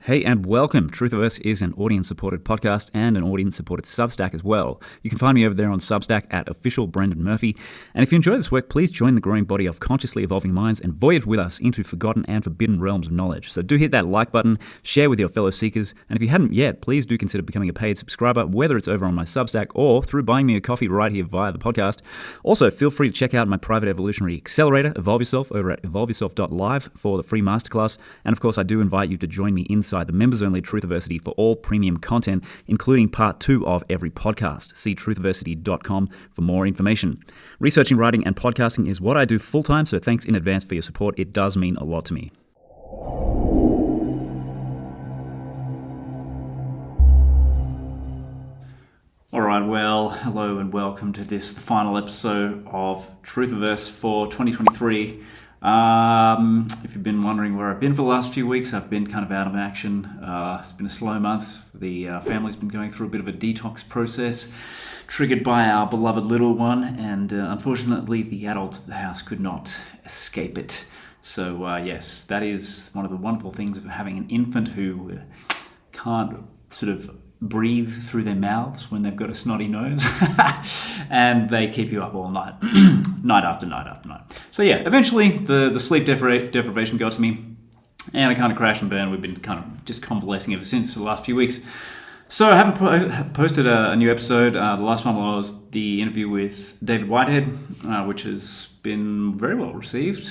Hey and welcome. Truthiverse is an audience-supported podcast and an audience-supported Substack as well. You can find me over there on Substack at official Brendan Murphy. And if you enjoy this work, please join the growing body of consciously evolving minds and voyage with us into forgotten and forbidden realms of knowledge. So do hit that like button, share with your fellow seekers, and if you hadn't yet, please do consider becoming a paid subscriber, whether it's over on my Substack or through buying me a coffee right here via the podcast. Also, feel free to check out my private evolutionary accelerator, Evolve Yourself, over at evolveyourself.live for the free masterclass. And of course, I do invite you to join me inside the members-only Truthiversity for all premium content, including part 2 of every podcast. See truthiversity.com for more information. Researching, writing, and podcasting is what I do full-time, so thanks in advance for your support. It does mean a lot to me. All right, well, hello and welcome to the final episode of Truthiverse for 2023. If you've been wondering where I've been for the last few weeks, I've been kind of out of action. It's been a slow month. The family's been going through a bit of a detox process, triggered by our beloved little one, and unfortunately the adults of the house could not escape it. So yes, that is one of the wonderful things of having an infant who can't sort of breathe through their mouths when they've got a snotty nose and they keep you up all night, night after night after night. So yeah, eventually the sleep deprivation got to me and I kind of crashed and burned. We've been kind of just convalescing ever since for the last few weeks. So I haven't posted a new episode. The last one was the interview with David Whitehead, which has been very well received.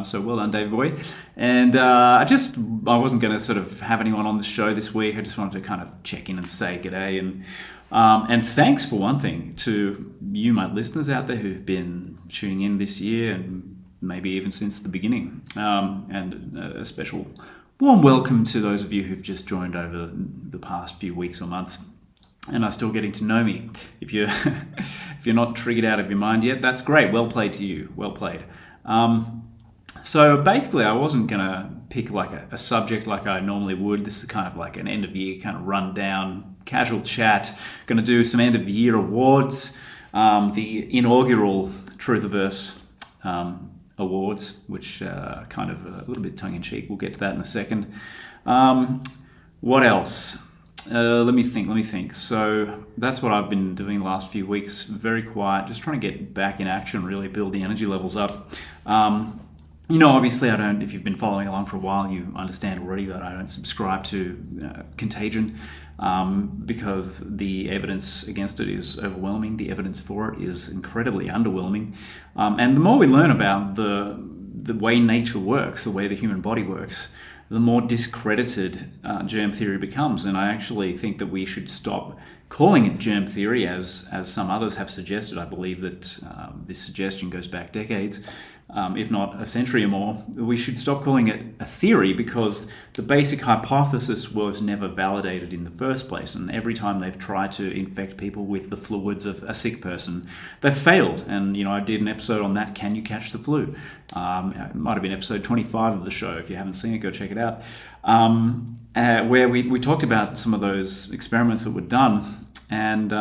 So well done, David boy. And I wasn't going to sort of have anyone on the show this week. I just wanted to kind of check in and say g'day and thanks for one thing to you, my listeners out there who've been tuning in this year and maybe even since the beginning. And a special warm welcome to those of you who've just joined over the past few weeks or months and are still getting to know me. If you're not triggered out of your mind yet, that's great. Well played to you. Well played. So basically, I wasn't going to pick like a subject like I normally would. This is kind of like an end of year kind of rundown, casual chat. Going to do some end of year awards. The inaugural Truthiverse awards, which kind of a little bit tongue-in-cheek. We'll get to that in a second. What else? Let me think. So that's what I've been doing the last few weeks. Very quiet, just trying to get back in action, really build the energy levels up. Obviously if you've been following along for a while, you understand already that I don't subscribe to contagion because the evidence against it is overwhelming. The evidence for it is incredibly underwhelming. And the more we learn about the way nature works, the way the human body works, the more discredited germ theory becomes. And I actually think that we should stop calling it germ theory, as some others have suggested. I believe that this suggestion goes back decades, if not a century or more. We should stop calling it a theory because the basic hypothesis was never validated in the first place. And every time they've tried to infect people with the fluids of a sick person, they've failed. And, I did an episode on that, Can You Catch the Flu? It might have been episode 25 of the show. If you haven't seen it, go check it out. Where we talked about some of those experiments that were done and,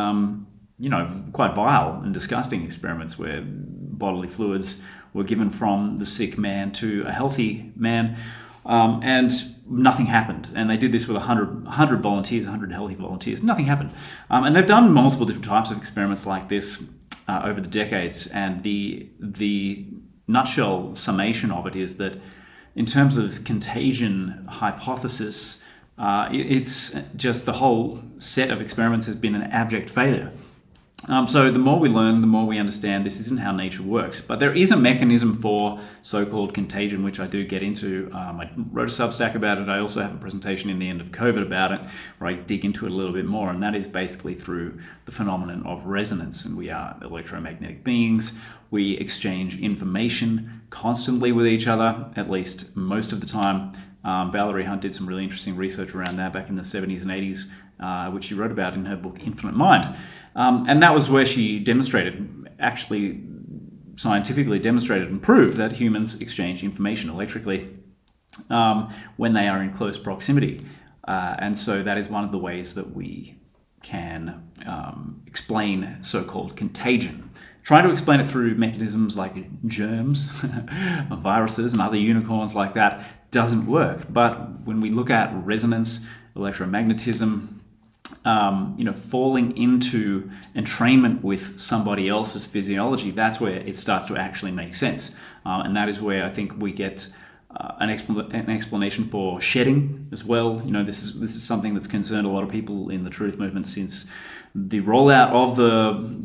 quite vile and disgusting experiments where bodily fluids were given from the sick man to a healthy man, and nothing happened. And they did this with 100 volunteers, 100 healthy volunteers. Nothing happened. And they've done multiple different types of experiments like this over the decades. And the nutshell summation of it is that in terms of contagion hypothesis, it's just the whole set of experiments has been an abject failure. So the more we learn, the more we understand this isn't how nature works. But there is a mechanism for so-called contagion, which I do get into. I wrote a Substack about it. I also have a presentation in the end of COVID about it, where I dig into it a little bit more. And that is basically through the phenomenon of resonance. And we are electromagnetic beings. We exchange information constantly with each other, at least most of the time. Valerie Hunt did some really interesting research around that back in the 70s and 80s, which she wrote about in her book Infinite Mind. And that was where she actually scientifically demonstrated and proved that humans exchange information electrically when they are in close proximity. And so that is one of the ways that we can explain so-called contagion. trying to explain it through mechanisms like germs, viruses, and other unicorns like that doesn't work. But when we look at resonance, electromagnetism, falling into entrainment with somebody else's physiology, that's where it starts to actually make sense. And that is where I think we get an explanation for shedding as well. This is something that's concerned a lot of people in the truth movement since the rollout of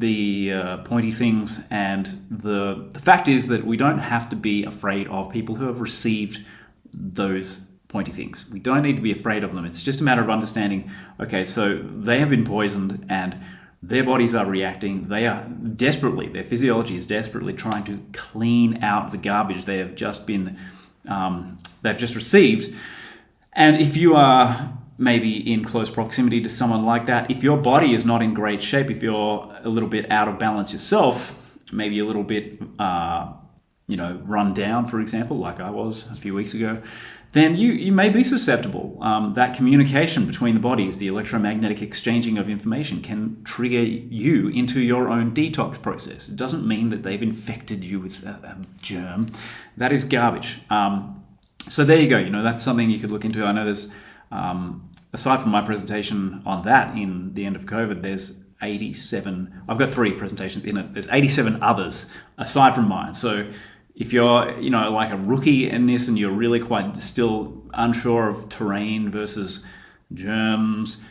the pointy things. And the fact is that we don't have to be afraid of people who have received those pointy things. We don't need to be afraid of them. It's just a matter of understanding, okay, so they have been poisoned and their bodies are reacting. They are desperately, their physiology is desperately trying to clean out the garbage they have just been, they've just received. And if you are maybe in close proximity to someone like that, if your body is not in great shape, if you're a little bit out of balance yourself, maybe a little bit, run down, for example, like I was a few weeks ago, then you may be susceptible. That communication between the bodies, the electromagnetic exchanging of information, can trigger you into your own detox process. It doesn't mean that they've infected you with a germ. That is garbage. So there you go. That's something you could look into. I know there's, aside from my presentation on that in the end of COVID, there's 87, I've got 3 presentations in it. There's 87 others aside from mine. So if you're, like a rookie in this and you're really quite still unsure of terrain versus germs,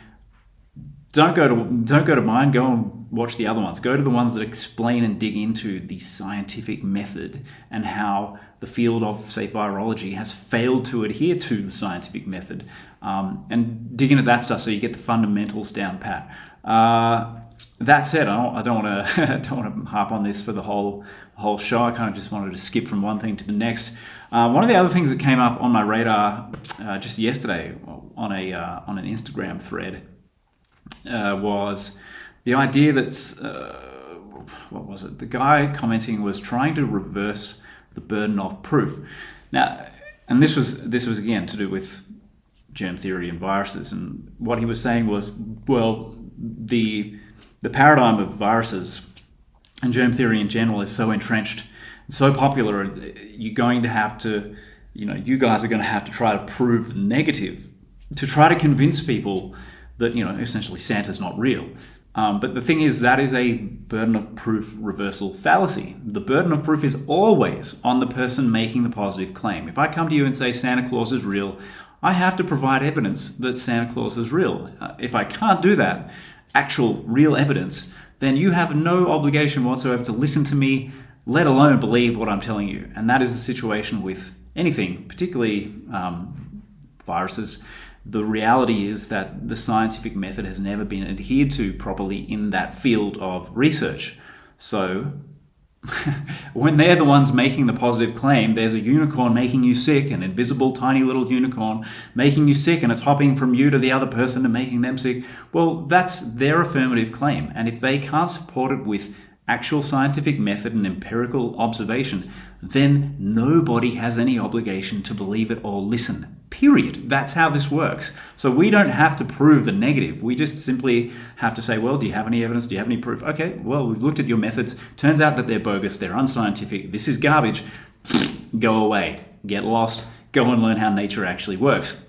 don't go to mine. Go and watch the other ones. Go to the ones that explain and dig into the scientific method and how the field of, say, virology has failed to adhere to the scientific method, and dig into that stuff so you get the fundamentals down pat. That said, I don't want to harp on this for the whole show. I kind of just wanted to skip from one thing to the next. One of the other things that came up on my radar just yesterday on an Instagram thread was the idea that what was it? The guy commenting was trying to reverse the burden of proof. Now, and this was again to do with germ theory and viruses. And what he was saying was, well, the paradigm of viruses and germ theory in general is so entrenched, so popular, you're going to have to, you guys are going to have to try to prove negative to try to convince people that, essentially Santa's not real. But the thing is, that is a burden of proof reversal fallacy. The burden of proof is always on the person making the positive claim. If I come to you and say Santa Claus is real, I have to provide evidence that Santa Claus is real. If I can't do that, actual real evidence, then you have no obligation whatsoever to listen to me, let alone believe what I'm telling you. And that is the situation with anything, particularly viruses. The reality is that the scientific method has never been adhered to properly in that field of research. So when they're the ones making the positive claim, there's a unicorn making you sick, an invisible tiny little unicorn making you sick, and it's hopping from you to the other person and making them sick. Well, that's their affirmative claim. And if they can't support it with actual scientific method and empirical observation, then nobody has any obligation to believe it or listen. Period. That's how this works. So we don't have to prove the negative. We just simply have to say, well, do you have any evidence? Do you have any proof? Okay, well, we've looked at your methods. Turns out that they're bogus. They're unscientific. This is garbage. Go away. Get lost. Go and learn how nature actually works.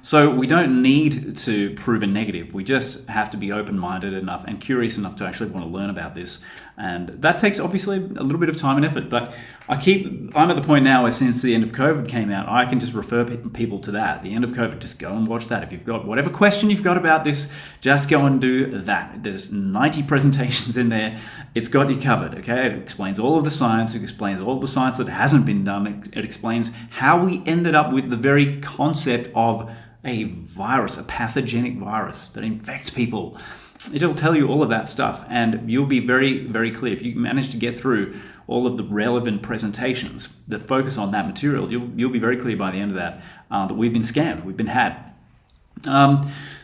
So we don't need to prove a negative. We just have to be open-minded enough and curious enough to actually want to learn about this. And that takes obviously a little bit of time and effort, but I'm at the point now where since the end of COVID came out, I can just refer people to that. The end of COVID, just go and watch that. If you've got whatever question you've got about this, just go and do that. There's 90 presentations in there. It's got you covered, okay? It explains all of the science. It explains all of the science that hasn't been done. It explains how we ended up with the very concept of a virus, a pathogenic virus that infects people. It'll tell you all of that stuff, and you'll be very, very clear. If you manage to get through all of the relevant presentations that focus on that material, you'll be very clear by the end of that that we've been scammed, we've been had.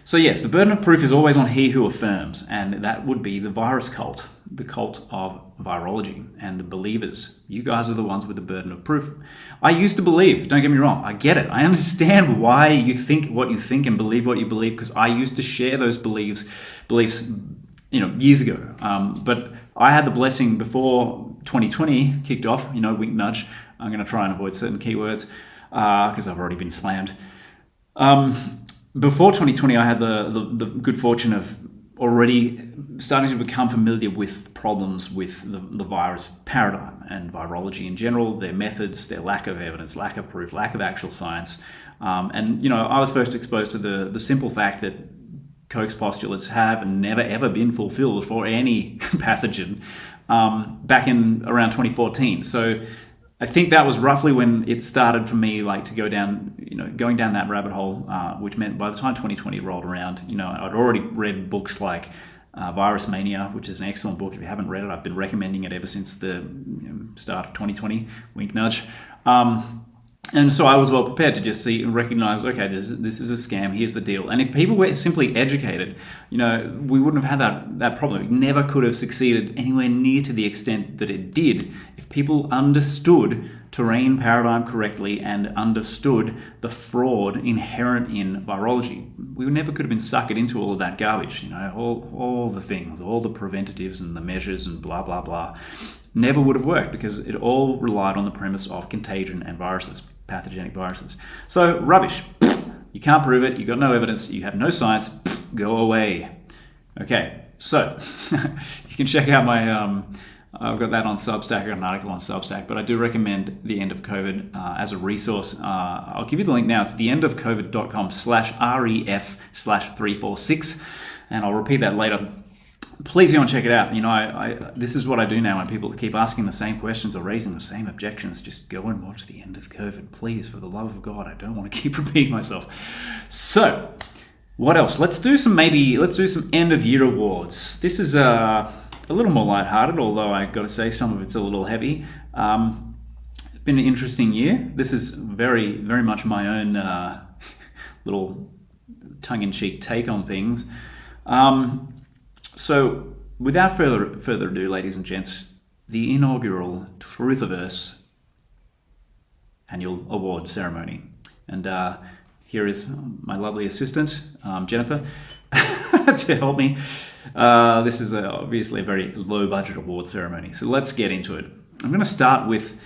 So yes, the burden of proof is always on he who affirms, and that would be the virus cult, the cult of virology, and the believers. You guys are the ones with the burden of proof. I used to believe, don't get me wrong, I get it. I understand why you think what you think and believe what you believe, because I used to share those beliefs years ago. But I had the blessing before 2020 kicked off, wink nudge. I'm going to try and avoid certain keywords because I've already been slammed. Before 2020, I had the good fortune of already starting to become familiar with problems with the virus paradigm and virology in general, their methods, their lack of evidence, lack of proof, lack of actual science. I was first exposed to the simple fact that Koch's postulates have never ever been fulfilled for any pathogen back in around 2014. So I think that was roughly when it started for me, to go down, going down that rabbit hole, which meant by the time 2020 rolled around, I'd already read books like Virus Mania, which is an excellent book. If you haven't read it, I've been recommending it ever since the start of 2020, wink nudge. And so I was well prepared to just see and recognize, okay, this is a scam, here's the deal. And if people were simply educated, we wouldn't have had that problem. It never could have succeeded anywhere near to the extent that it did if people understood terrain paradigm correctly and understood the fraud inherent in virology. We never could have been suckered into all of that garbage, all the things, all the preventatives and the measures and blah, blah, blah. Never would have worked because it all relied on the premise of contagion and viruses, pathogenic viruses. So rubbish. You can't prove it. You've got no evidence. You have no science. Go away. Okay, so you can check out my, I've got that on Substack. I've got an article on Substack, but I do recommend The End of COVID as a resource. I'll give you the link now. It's theendofcovid.com/ref/346, and I'll repeat that later. Please go and check it out. This is what I do now when people keep asking the same questions or raising the same objections. Just go and watch The End of COVID, please, for the love of God. I don't want to keep repeating myself. So, what else? Let's do some end of year awards. This is a little more lighthearted, although I got to say some of it's a little heavy. It's been an interesting year. This is very, very much my own little tongue-in-cheek take on things. So, without further ado, ladies and gents, the inaugural Truthiverse annual award ceremony. And here is my lovely assistant, Jennifer, to help me. This is obviously a very low-budget award ceremony, so let's get into it. I'm going to start with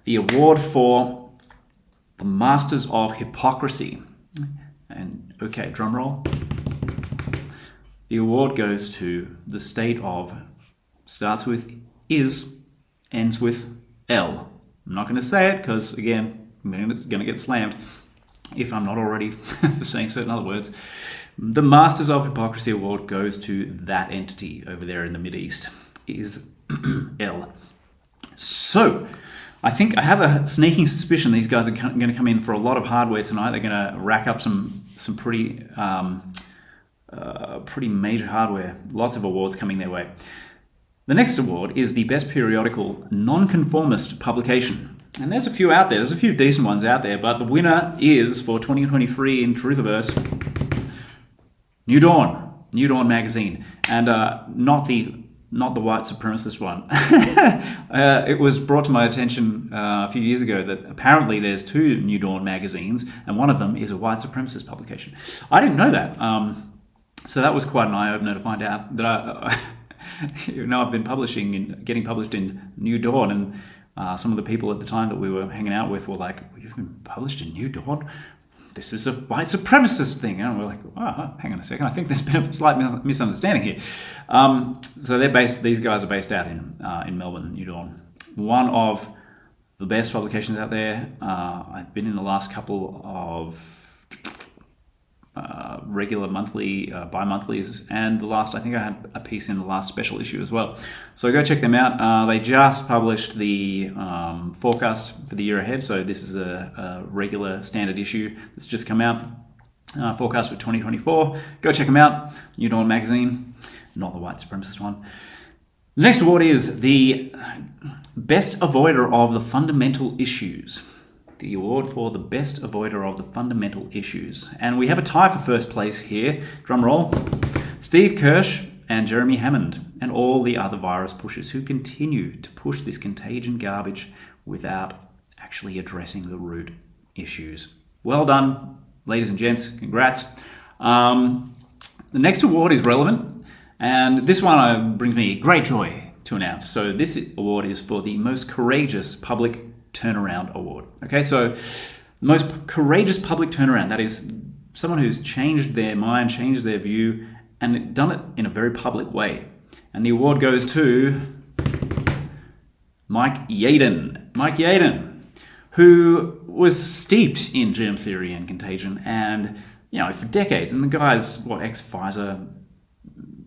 the award for the Masters of Hypocrisy. And, okay, drum roll. The award goes to the state of, starts with is, ends with L. I'm not going to say it because, again, it's going to get slammed if I'm not already for saying certain other words. The Masters of Hypocrisy award goes to that entity over there in the Mideast, is L. So, I think I have a sneaking suspicion these guys are going to come in for a lot of hardware tonight. They're going to rack up some pretty major hardware. Lots of awards coming their way. The next award is the Best Periodical Nonconformist Publication. And there's a few out there. There's a few decent ones out there, but the winner is, for 2023 in Truthiverse, New Dawn magazine. And not the white supremacist one. It was brought to my attention a few years ago that apparently there's two New Dawn magazines, and one of them is a white supremacist publication. I didn't know that. So that was quite an eye-opener to find out that I've been getting published in New Dawn, and some of the people at the time that we were hanging out with were like, "You've been published in New Dawn? This is a white supremacist thing." And we're like, "Oh, hang on a second. I think there's been a slight misunderstanding here." So these guys are based out in Melbourne, New Dawn. One of the best publications out there. I've been in the last couple of regular monthly, bi-monthlies, and I think I had a piece in the last special issue as well. So go check them out. They just published the forecast for the year ahead, so this is a regular standard issue that's just come out. Forecast for 2024. Go check them out. New Dawn magazine, not the white supremacist one. The next award is the Best Avoider of the Fundamental Issues. The award for the best avoider of the fundamental issues. And we have a tie for first place here. Drum roll. Steve Kirsch and Jeremy Hammond and all the other virus pushers who continue to push this contagion garbage without actually addressing the root issues. Well done, ladies and gents. Congrats. The next award is relevant, And this one brings me great joy to announce. So this award is for the Most Courageous Public Turnaround Award. Okay, so most courageous public turnaround, that is someone who's changed their mind, changed their view, and done it in a very public way. And the award goes to Mike Yaden. Mike Yaden, who was steeped in germ theory and contagion, and for decades. And the guy's ex-Pfizer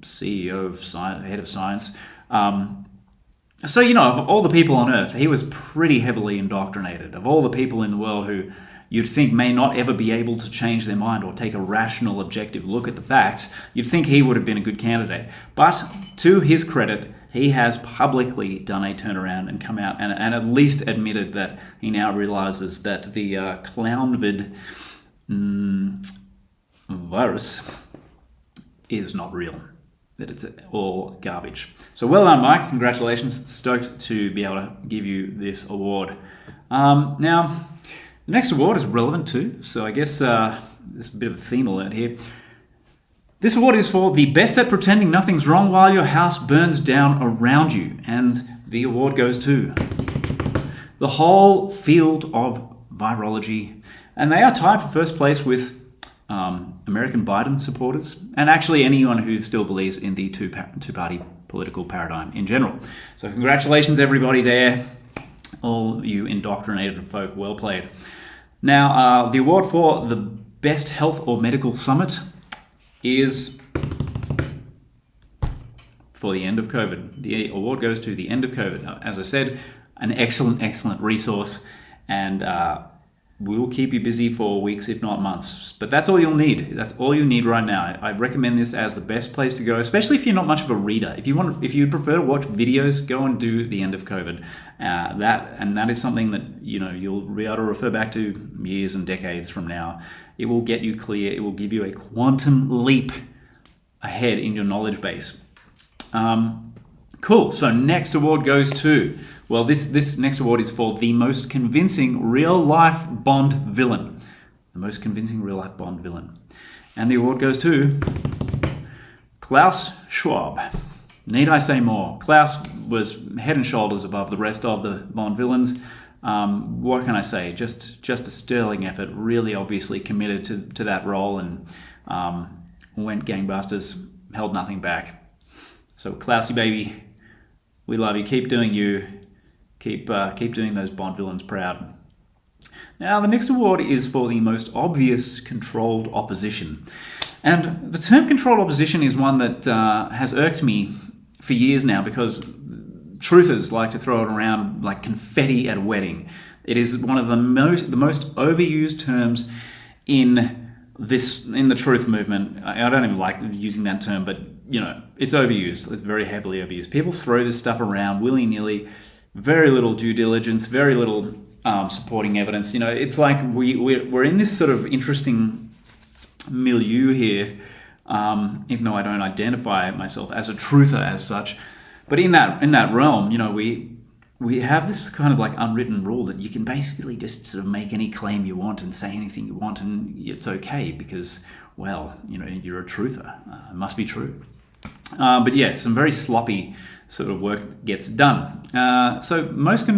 CEO of science, head of science. So of all the people on Earth, he was pretty heavily indoctrinated. Of all the people in the world who you'd think may not ever be able to change their mind or take a rational, objective look at the facts, you'd think he would have been a good candidate. But to his credit, he has publicly done a turnaround and come out and at least admitted that he now realizes that the clownvid virus is not real, that it's all garbage. So well done, Mike. Congratulations. Stoked to be able to give you this award. Now, the next award is relevant too, so I guess there's a bit of a theme alert here. This award is for the best at pretending nothing's wrong while your house burns down around you, and the award goes to the whole field of virology, and they are tied for first place with American Biden supporters, and actually anyone who still believes in the two-party political paradigm in general. So congratulations everybody there, all you indoctrinated folk, well played. Now, the award for the best health or medical summit is for the end of COVID. The award goes to the end of COVID. As I said, an excellent resource, and we'll keep you busy for weeks, if not months. But that's all you'll need. That's all you need right now. I recommend this as the best place to go, especially if you're not much of a reader. If you prefer to watch videos, go and do the end of COVID. That is something that you'll be able to refer back to years and decades from now. It will get you clear. It will give you a quantum leap ahead in your knowledge base. Cool. So next award goes to, this next award is for the most convincing real-life Bond villain. The most convincing real-life Bond villain. And the award goes to Klaus Schwab. Need I say more? Klaus was head and shoulders above the rest of the Bond villains. What can I say? Just a sterling effort, really obviously committed to that role, and went gangbusters, held nothing back. So Klausy baby, we love you. Keep doing you. Keep doing those Bond villains proud. Now, the next award is for the most obvious controlled opposition. And the term controlled opposition is one that has irked me for years now, because truthers like to throw it around like confetti at a wedding. It is one of the most overused terms in the truth movement. I don't even like using that term, but it's overused. It's very heavily overused. People throw this stuff around willy-nilly. Very little due diligence, very little supporting evidence. It's like we're in this sort of interesting milieu here, even though I don't identify myself as a truther as such. But in that realm, we have this kind of like unwritten rule that you can basically just sort of make any claim you want and say anything you want, and it's okay because, you're a truther. It must be true. But yes, some very sloppy sort of work gets done. So most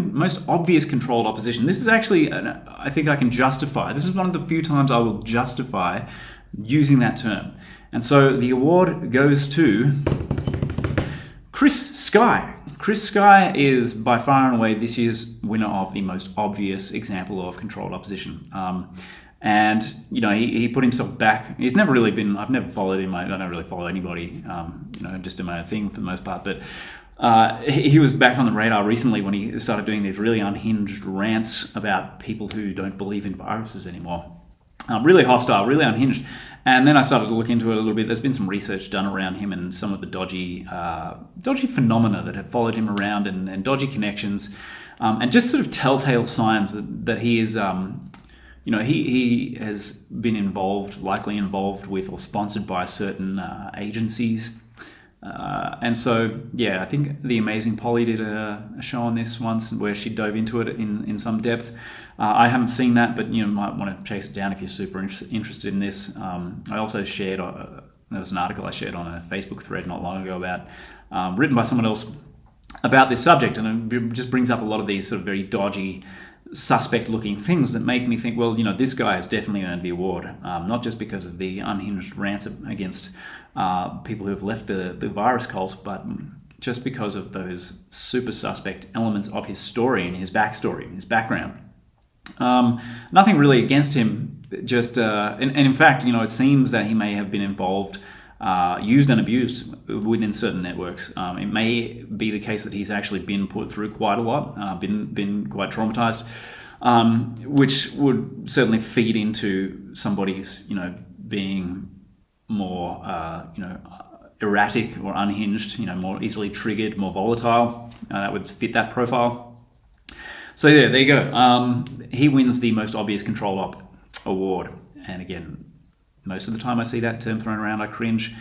obvious controlled opposition. This is actually, I think I can justify. This is one of the few times I will justify using that term. And so the award goes to Chris Sky. Chris Sky is by far and away this year's winner of the most obvious example of controlled opposition. And he put himself back. He's never really been. I've never followed him. I don't really follow anybody. Just do my own thing for the most part. But he was back on the radar recently when he started doing these really unhinged rants about people who don't believe in viruses anymore. Really hostile, really unhinged. And then I started to look into it a little bit. There's been some research done around him and some of the dodgy phenomena that have followed him around, and dodgy connections, and just sort of telltale signs that he is. He has been likely involved with or sponsored by certain agencies. And so, I think the Amazing Polly did a show on this once where she dove into it in some depth. I haven't seen that, but might want to chase it down if you're super interested in this. I also shared there was an article I shared on a Facebook thread not long ago about, written by someone else about this subject, and it just brings up a lot of these sort of very dodgy, suspect-looking things that make me think, well, this guy has definitely earned the award, not just because of the unhinged rants against people who have left the virus cult, but just because of those super suspect elements of his story and his backstory, his background. Nothing really against him, just and in fact, it seems that he may have been involved, used and abused within certain networks. It may be the case that he's actually been put through quite a lot, been quite traumatized, which would certainly feed into somebody's, being more, erratic or unhinged, more easily triggered, more volatile. That would fit that profile. So yeah, there you go. He wins the most obvious control op award. And again, most of the time I see that term thrown around, I cringe,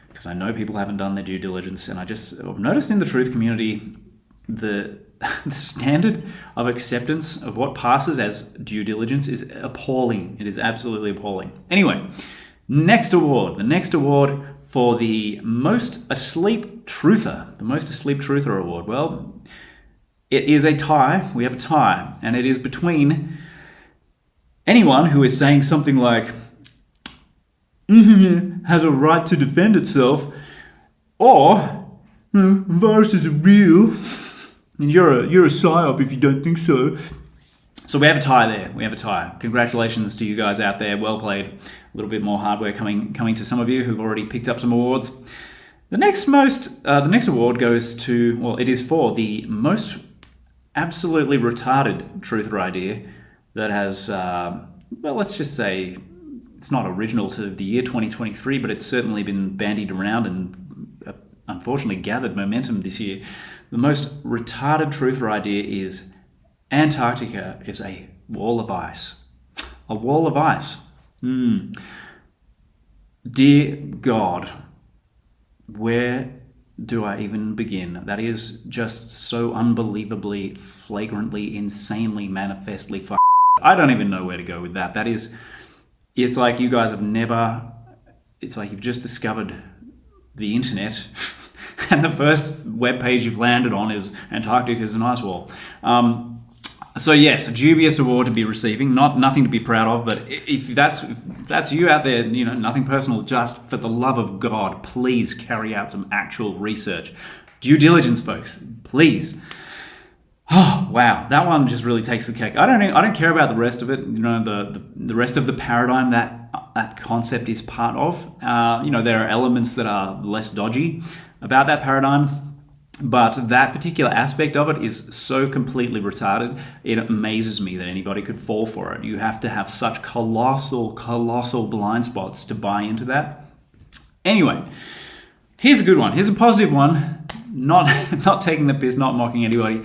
because I know people haven't done their due diligence. And I've noticed in the truth community, the standard of acceptance of what passes as due diligence is appalling. It is absolutely appalling. Anyway, next award. The next award for the most asleep truther. The most asleep truther award. Well, it is a tie. We have a tie. And it is between anyone who is saying something like, has a right to defend itself, or viruses are real, and you're a psyop if you don't think so. So we have a tie there. We have a tie. Congratulations to you guys out there. Well played. A little bit more hardware coming to some of you who've already picked up some awards. The next award goes to, well, it is for the most absolutely retarded truther idea that has, let's just say, it's not original to the year 2023, but it's certainly been bandied around and unfortunately gathered momentum this year. The most retarded truther idea is Antarctica is a wall of ice. A wall of ice. Dear God, where do I even begin? That is just so unbelievably, flagrantly, insanely, manifestly I don't even know where to go with that. That is, it's like you guys have never, it's like you've just discovered the internet and the first webpage you've landed on is Antarctica is an ice wall. So yes, a dubious award to be receiving, nothing to be proud of, but if that's you out there, nothing personal, just for the love of God, please carry out some actual research. Due diligence, folks, please. Oh, wow, that one just really takes the cake. I don't care about the rest of it, the rest of the paradigm that concept is part of. There are elements that are less dodgy about that paradigm, but that particular aspect of it is so completely retarded, it amazes me that anybody could fall for it. You have to have such colossal blind spots to buy into that. Anyway, here's a good one. Here's a positive one. Not taking the piss, not mocking anybody.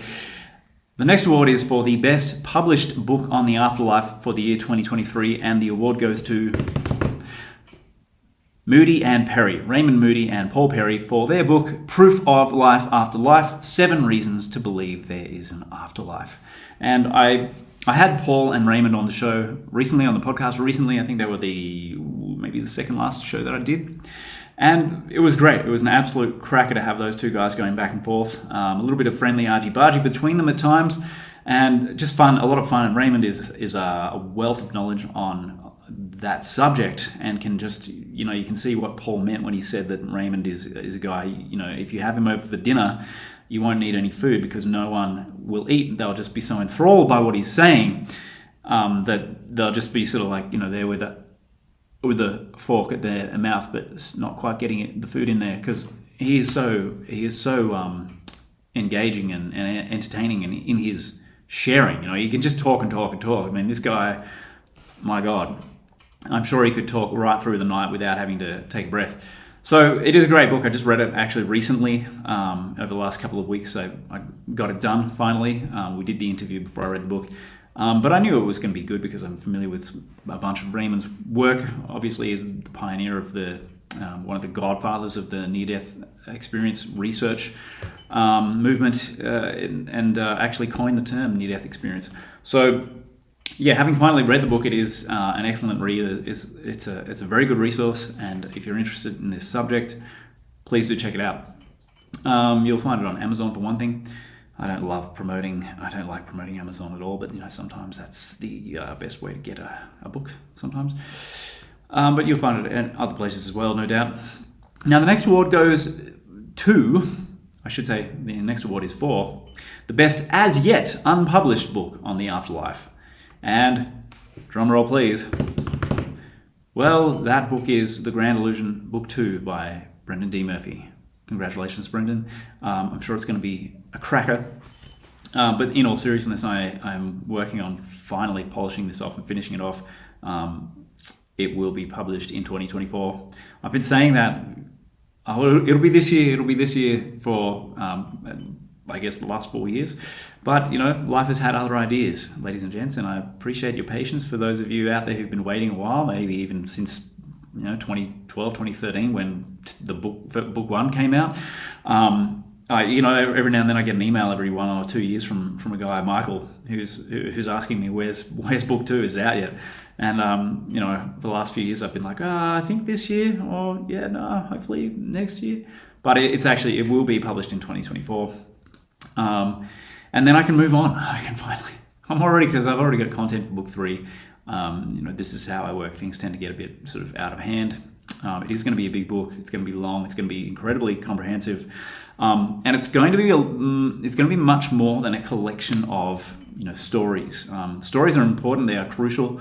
The next award is for the best published book on the afterlife for the year 2023, and the award goes to Moody and Perry, Raymond Moody and Paul Perry, for their book, Proof of Life After Life, 7 Reasons to Believe There is an Afterlife. And I had Paul and Raymond on the show recently, on the podcast recently. I think they were maybe the second last show that I did. And it was great. It was an absolute cracker to have those two guys going back and forth. A little bit of friendly argy-bargy between them at times, and just fun, a lot of fun. And Raymond is a wealth of knowledge on that subject, and can just, you can see what Paul meant when he said that Raymond is a guy, if you have him over for dinner, you won't need any food because no one will eat. They'll just be so enthralled by what he's saying that they'll just be sort of like, there with a fork at their mouth, but not quite getting the food in there, because he is so engaging and entertaining in his sharing. You can just talk and talk and talk. I mean, this guy, my God, I'm sure he could talk right through the night without having to take a breath. So it is a great book. I just read it actually recently, over the last couple of weeks. So I got it done finally. We did the interview before I read the book. But I knew it was going to be good because I'm familiar with a bunch of Raymond's work. Obviously, he's the pioneer of one of the godfathers of the near-death experience research movement, and actually coined the term near-death experience. So yeah, having finally read the book, it is an excellent read. It's a very good resource, and if you're interested in this subject, please do check it out. You'll find it on Amazon for one thing. I don't like promoting Amazon at all, but sometimes that's the best way to get a book sometimes. But you'll find it at other places as well, no doubt. Now the next award goes to, the next award is for the best as yet unpublished book on the afterlife. And, drum roll please, well, that book is The Grand Illusion, Book 2 by Brendan D. Murphy. Congratulations, Brendan. I'm sure it's going to be a cracker. But in all seriousness, I'm working on finally polishing this off and finishing it off. It will be published in 2024. I've been saying that it'll be this year for, I guess, the last 4 years. But, life has had other ideas, ladies and gents, and I appreciate your patience for those of you out there who've been waiting a while, maybe even since 2012, 2013, when the book 1 came out. Every now and then I get an email every 1 or 2 years from a guy, Michael, who's asking me where's book 2, is it out yet? And for the last few years I've been like, I think this year, or hopefully next year. But it will be published in 2024. And then I can move on. I've already got content for book 3. This is how I work. Things tend to get a bit sort of out of hand. It is going to be a big book. It's going to be long. It's going to be incredibly comprehensive, and it's going to be much more than a collection of stories. Stories are important. They are crucial.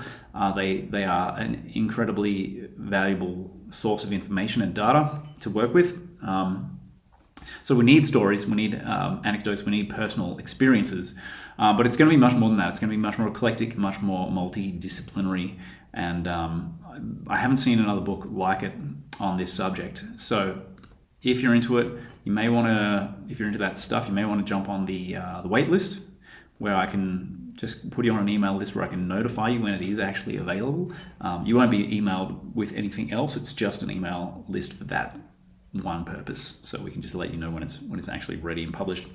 They are an incredibly valuable source of information and data to work with. So we need stories. We need anecdotes. We need personal experiences. But it's going to be much more than that. It's going to be much more eclectic, much more multidisciplinary, and I haven't seen another book like it on this subject. So if you're into it, if you're into that stuff, you may want to jump on the wait list, where I can just put you on an email list where I can notify you when it is actually available. You won't be emailed with anything else. It's just an email list for that one purpose. So we can just let you know when it's actually ready and published.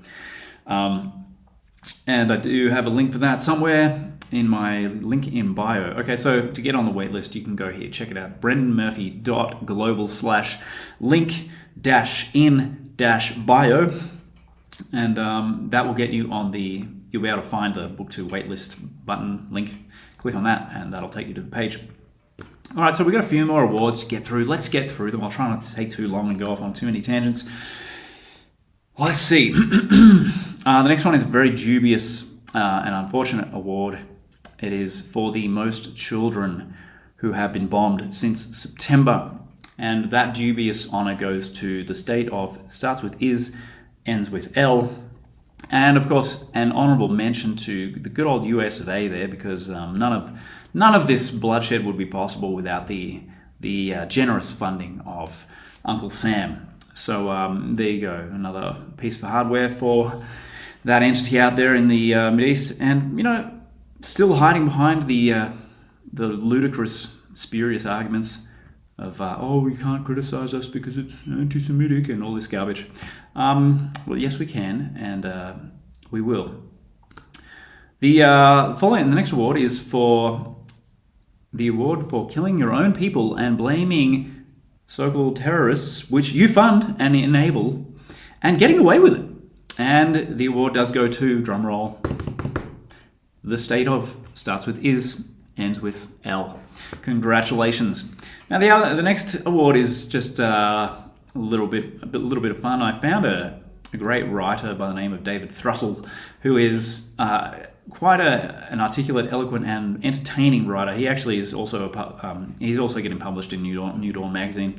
And I do have a link for that somewhere in my link in bio. Okay, so to get on the waitlist, you can go here, check it out, brendanmurphy.global/link-in-bio, and that will get you you'll be able to find the book 2 waitlist button link. Click on that, and that'll take you to the page. All right, so we've got a few more awards to get through. Let's get through them. I'll try not to take too long and go off on too many tangents. Let's see. The next one is a very dubious and unfortunate award. It is for the most children who have been bombed since September. And that dubious honor goes to the state of, starts with is, ends with L. And of course, an honorable mention to the good old US of A there, because none of this bloodshed would be possible without the generous funding of Uncle Sam. So there you go, another piece of hardware for that entity out there in the Mideast, and still hiding behind the ludicrous, spurious arguments of we can't criticize us because it's anti-Semitic and all this garbage. Well, yes, we can, and we will. The next award is for the award for killing your own people and blaming so-called terrorists, which you fund and enable, and getting away with it. And the award does go to, drumroll, the state of, starts with is, ends with L. Congratulations. Now the next award is just a little bit of fun. I found a great writer by the name of David Thrussell, who is quite an articulate, eloquent, and entertaining writer. He actually is also he's also getting published in New Dawn magazine.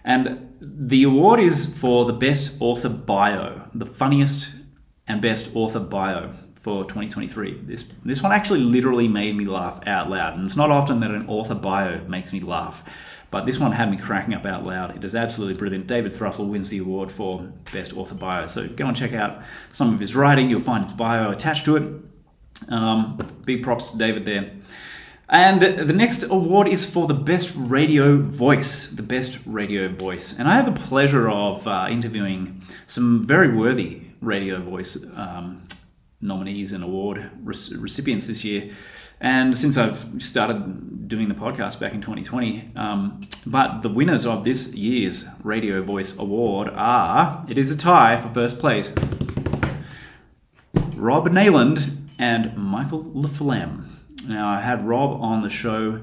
And the award is for the best author bio, the funniest and best author bio for 2023. This one actually literally made me laugh out loud. And it's not often that an author bio makes me laugh, but this one had me cracking up out loud. It is absolutely brilliant. David Thrussell wins the award for best author bio. So go and check out some of his writing. You'll find his bio attached to it. Big props to David there. And the next award is for the best radio voice, the best radio voice. And I had the pleasure of interviewing some very worthy radio voice nominees and award recipients this year. And since I've started doing the podcast back in 2020, but the winners of this year's Radio Voice Award are, it is a tie for first place, Rob Nayland and Michael LaFlemme. Now, I had Rob on the show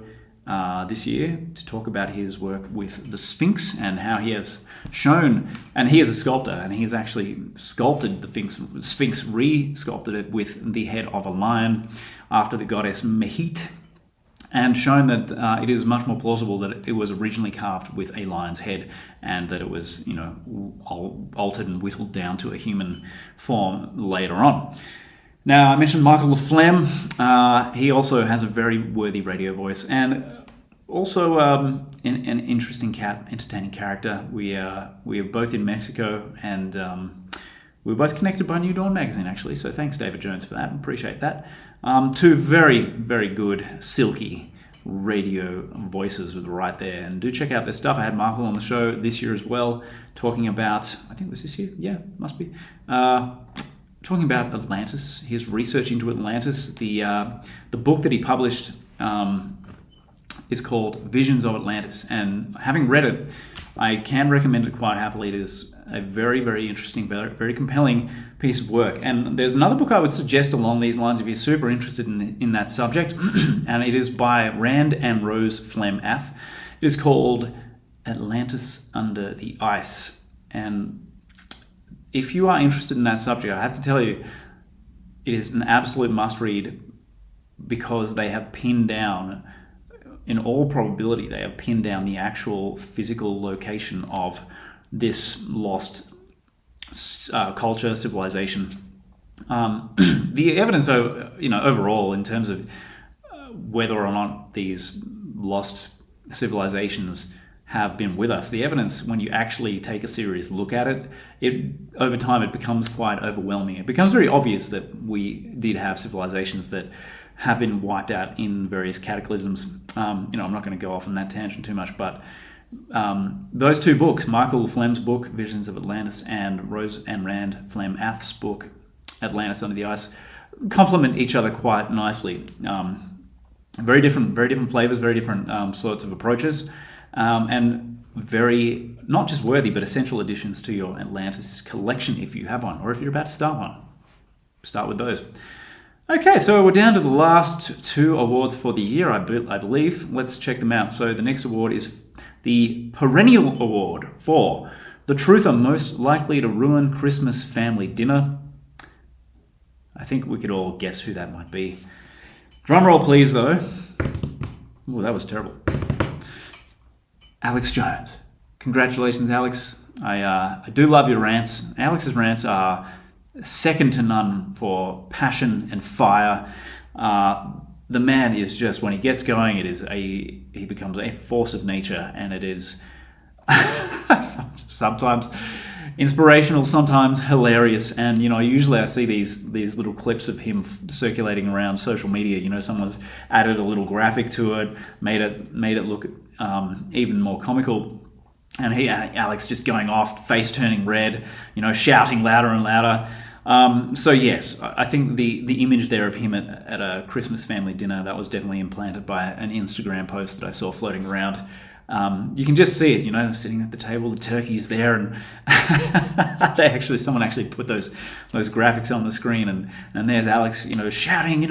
this year to talk about his work with the Sphinx and how he has shown, and he is a sculptor, and he has actually sculpted the Sphinx, re-sculpted it with the head of a lion after the goddess Mehit, and shown that it is much more plausible that it was originally carved with a lion's head, and that it was, altered and whittled down to a human form later on. Now, I mentioned Michael LaFlemme. He also has a very worthy radio voice, and also an interesting entertaining character. We are both in Mexico, and we were both connected by New Dawn magazine, actually. So thanks, David Jones, for that. Appreciate that. Two very, very good, silky radio voices right there, and do check out their stuff. I had Michael on the show this year as well, talking about, I think it was this year, yeah, must be, talking about Atlantis, his research into Atlantis. The book that he published is called Visions of Atlantis, and having read it, I can recommend it quite happily. It is a very, very interesting, very, very compelling piece of work. And there's another book I would suggest along these lines if you're super interested in that subject, and it is by Rand and Rose Flem-Ath. It is called Atlantis Under the Ice. And if you are interested in that subject, I have to tell you, it is an absolute must-read, because they have pinned down, in all probability, they have pinned down the actual physical location of this lost culture, civilization. The evidence, overall, in terms of whether or not these lost civilizations have been with us, the evidence, when you actually take a serious look at it, over time it becomes quite overwhelming. It becomes very obvious that we did have civilizations that have been wiped out in various cataclysms. I'm not going to go off on that tangent too much, but those two books, Michael Flem's book, Visions of Atlantis, and Rose and Rand Flem-Ath's book, Atlantis Under the Ice, complement each other quite nicely. Very different flavors, very different sorts of approaches, and very, not just worthy, but essential additions to your Atlantis collection if you have one, or if you're about to start one. Start with those. Okay, so we're down to the last two awards for the year, I believe. Let's check them out. So the next award is the Perennial Award for The Truth Are Most Likely to Ruin Christmas Family Dinner. I think we could all guess who that might be. Drum roll, please, though. Oh, that was terrible. Alex Jones. Congratulations, Alex. I do love your rants. Alex's rants are second to none for passion and fire. The man is just, when he gets going, he becomes a force of nature, and it is sometimes inspirational, sometimes hilarious. And usually I see these little clips of him circulating around social media. Someone's added a little graphic to it, made it look even more comical. And Alex just going off, face turning red, shouting louder and louder. So yes, I think the image there of him at a Christmas family dinner, that was definitely implanted by an Instagram post that I saw floating around. You can just see it, sitting at the table, the turkey's there, and someone actually put those graphics on the screen, and there's Alex, shouting,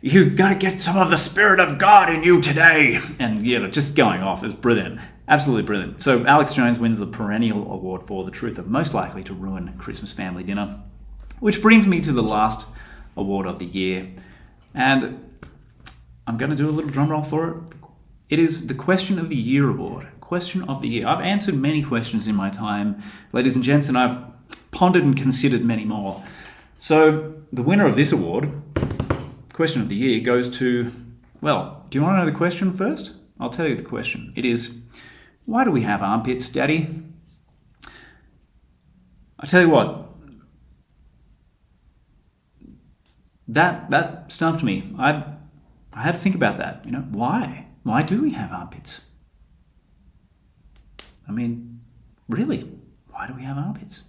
you gotta get some of the Spirit of God in you today, and just going off. It was brilliant. Absolutely brilliant. So Alex Jones wins the Perennial Award for The Truth Are Most Likely to Ruin Christmas Family Dinner, which brings me to the last award of the year. And I'm going to do a little drum roll for it. It is the Question of the Year Award. Question of the Year. I've answered many questions in my time, ladies and gents, and I've pondered and considered many more. So the winner of this award, Question of the Year, goes to, well, do you want to know the question first? I'll tell you the question. It is, why do we have armpits, Daddy? I tell you what, that stumped me. I had to think about that. Why? Why do we have armpits? I mean, really, why do we have armpits?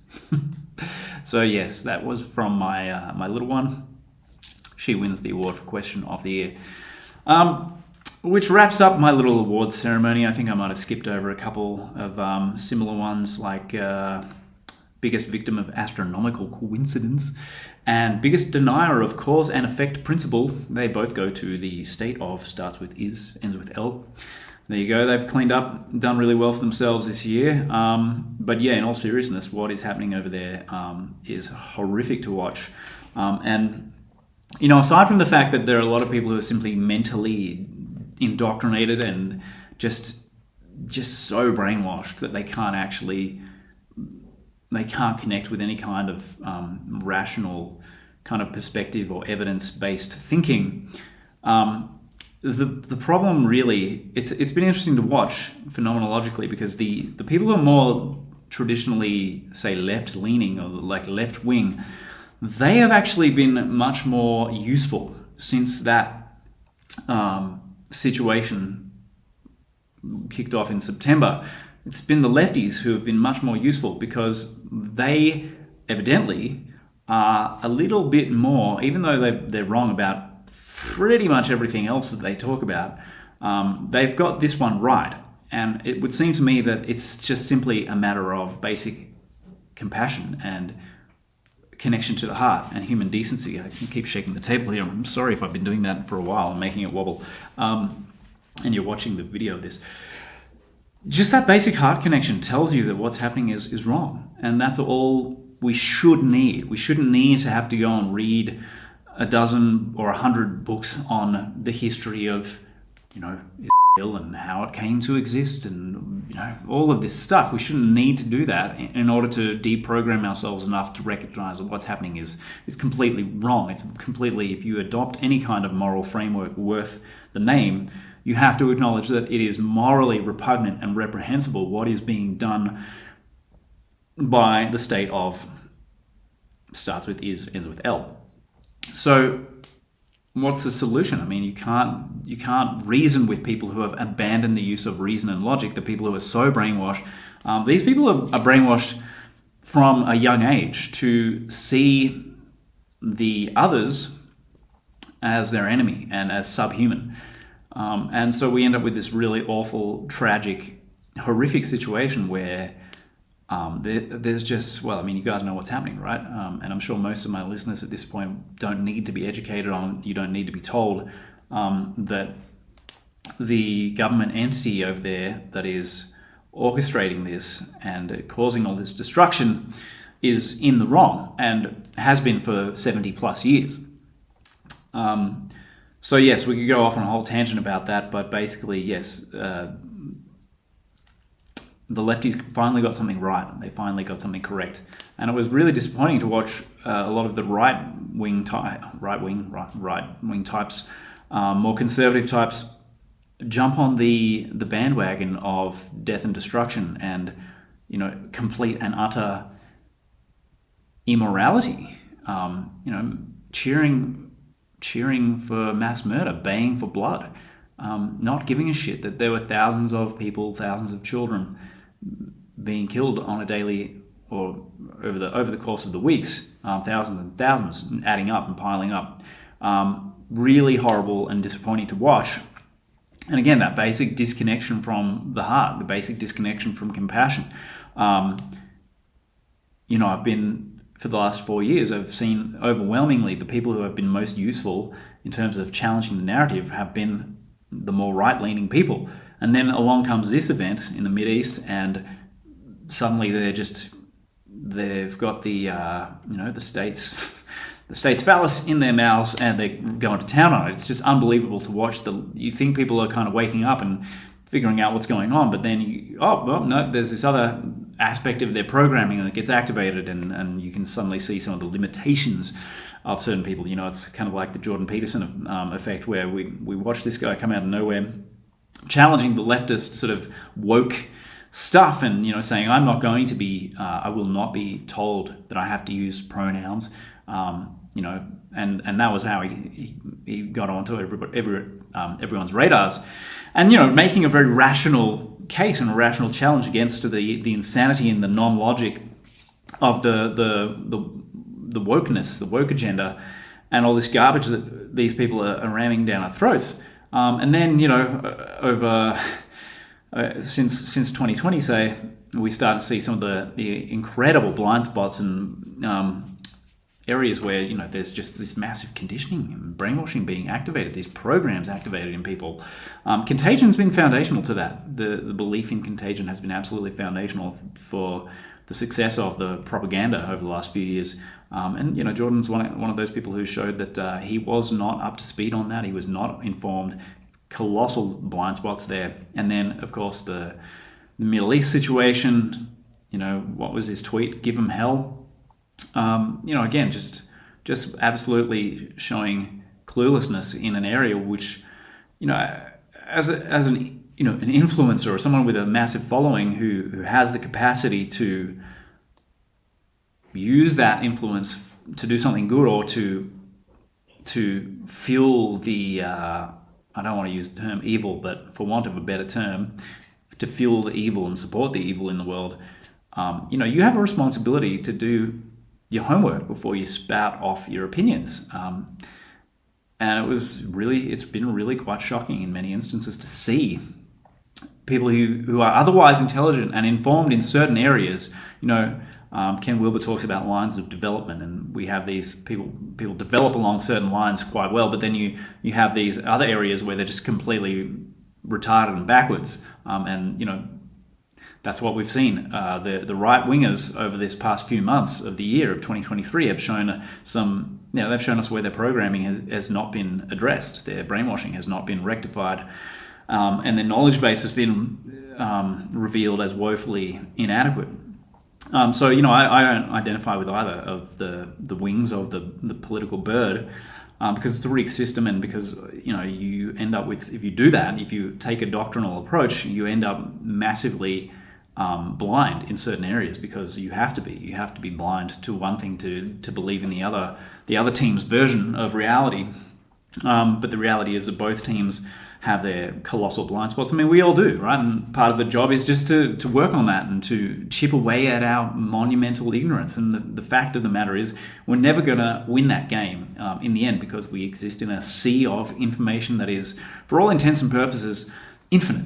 So yes, that was from my little one. she wins the award for Question of the Year. Which wraps up my little awards ceremony. I think I might have skipped over a couple of similar ones, like biggest victim of astronomical coincidence and biggest denier of cause and effect principle. They both go to the state of, starts with is, ends with L. There you go. They've cleaned up, done really well for themselves this year. But yeah, in all seriousness, what is happening over there is horrific to watch. And, you know, aside from the fact that there are a lot of people who are simply mentally indoctrinated and just so brainwashed that they can't connect with any kind of rational kind of perspective or evidence-based thinking. The problem really, it's been interesting to watch phenomenologically, because the people who are more traditionally, say, left-leaning or like left-wing, they have actually been much more useful since that situation kicked off in September. It's been the lefties who have been much more useful, because they evidently are a little bit more, even though they're wrong about pretty much everything else that they talk about, they've got this one right. And it would seem to me that it's just simply a matter of basic compassion and connection to the heart and human decency. I can keep shaking the table here. I'm sorry if I've been doing that for a while and making it wobble. And you're watching the video of this. Just that basic heart connection tells you that what's happening is wrong. And that's all we should need. We shouldn't need to have to go and read a dozen or 100 books on the history of, you know, and how it came to exist, and, you know, all of this stuff. We shouldn't need to do that in order to deprogram ourselves enough to recognize that what's happening is completely wrong. It's completely, if you adopt any kind of moral framework worth the name, you have to acknowledge that it is morally repugnant and reprehensible what is being done by the state of, starts with is, ends with L. So what's the solution? I mean, you can't reason with people who have abandoned the use of reason and logic, the people who are so brainwashed. These people are brainwashed from a young age to see the others as their enemy and as subhuman. And so we end up with this really awful, tragic, horrific situation where there's just, well, I mean, you guys know what's happening, right? And I'm sure most of my listeners at this point don't need to be educated on, you don't need to be told that the government entity over there that is orchestrating this and causing all this destruction is in the wrong and has been for 70 plus years. So yes, we could go off on a whole tangent about that, but basically, yes, the lefties finally got something right. They finally got something correct. And it was really disappointing to watch a lot of the right-wing types, more conservative types, jump on the bandwagon of death and destruction and, you know, complete and utter immorality. You know, cheering for mass murder, baying for blood, not giving a shit that there were thousands of people, thousands of children being killed on a daily or over the course of the weeks, thousands and thousands adding up and piling up. Really horrible and disappointing to watch. And again, that basic disconnection from the heart, the basic disconnection from compassion. You know, I've been, for the last 4 years, I've seen overwhelmingly the people who have been most useful in terms of challenging the narrative have been the more right-leaning people. And then along comes this event in the Mideast, and suddenly they've got the the state's phallus in their mouths, and they're going to town on it. It's just unbelievable to watch. You think people are kind of waking up and figuring out what's going on, but then there's this other aspect of their programming that gets activated, and you can suddenly see some of the limitations of certain people. You know, it's kind of like the Jordan Peterson effect, where we watch this guy come out of nowhere, challenging the leftist sort of woke stuff, and, you know, saying, I will not be told that I have to use pronouns, you know, and that was how he got onto everyone's radars, and, you know, making a very rational case and a rational challenge against the insanity and the non-logic of the wokeness, the woke agenda. and all this garbage that these people are ramming down our throats. And then, over since 2020, say, we start to see some of the incredible blind spots and areas where there's just this massive conditioning and brainwashing being activated, these programs activated in people. Contagion has been foundational to that. The belief in contagion has been absolutely foundational for the success of the propaganda over the last few years. And Jordan's one of those people who showed that he was not up to speed on that. He was not informed. Colossal blind spots there. And then, of course, the Middle East situation. What was his tweet? Give him hell. Again, just absolutely showing cluelessness in an area which, as an influencer or someone with a massive following who has the capacity to use that influence to do something good or to fuel the I don't want to use the term evil, but for want of a better term, to fuel the evil and support the evil in the world. You have a responsibility to do your homework before you spout off your opinions. And it's been really quite shocking in many instances to see people who are otherwise intelligent and informed in certain areas. Ken Wilber talks about lines of development, and we have these people develop along certain lines quite well, but then you have these other areas where they're just completely retarded and backwards. That's what we've seen. The right wingers over this past few months of the year of 2023 have shown they've shown us where their programming has not been addressed, their brainwashing has not been rectified, and their knowledge base has been revealed as woefully inadequate. I don't identify with either of the wings of the political bird. Because it's a rigged system, and because you end up with, if you do that, if you take a doctrinal approach, you end up massively blind in certain areas, because you have to be blind to one thing to believe in the other team's version of reality. But the reality is that both teams have their colossal blind spots. I mean, we all do, right? And part of the job is just to work on that and to chip away at our monumental ignorance. And the fact of the matter is, we're never going to win that game in the end, because we exist in a sea of information that is, for all intents and purposes, infinite.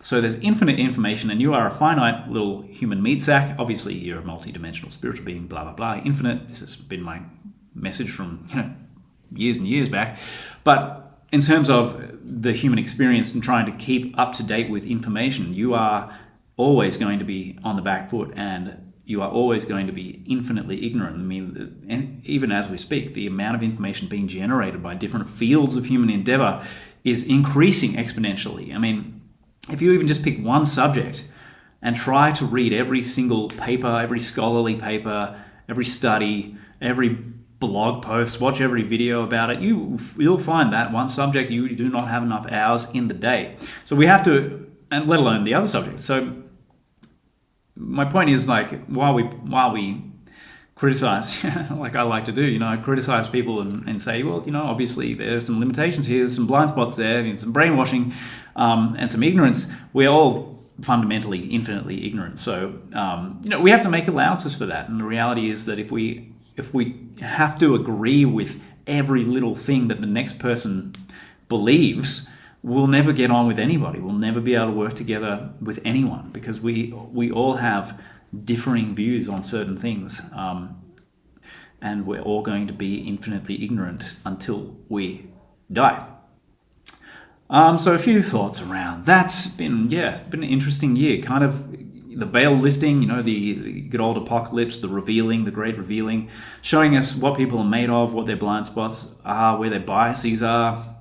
So there's infinite information, and you are a finite little human meat sack. Obviously, you're a multidimensional spiritual being, blah, blah, blah, infinite. This has been my message from years and years back. But in terms of the human experience and trying to keep up to date with information, you are always going to be on the back foot, and you are always going to be infinitely ignorant. I mean, even as we speak, the amount of information being generated by different fields of human endeavor is increasing exponentially. I mean, if you even just pick one subject and try to read every single paper, every scholarly paper, every study, every blog post, watch every video about it, you'll find that one subject you do not have enough hours in the day. So we have to, and let alone the other subjects. So my point is, while we criticize, like I like to do, I criticize people and say, well, obviously there's some limitations here, there's some blind spots there, some brainwashing, and some ignorance. We're all fundamentally infinitely ignorant. So we have to make allowances for that. And the reality is that if we have to agree with every little thing that the next person believes, we'll never get on with anybody. We'll never be able to work together with anyone, because we all have differing views on certain things, and we're all going to be infinitely ignorant until we die. So a few thoughts around that. It's been an interesting year. Kind of the veil lifting, the good old apocalypse, the revealing, the great revealing, showing us what people are made of, what their blind spots are, where their biases are,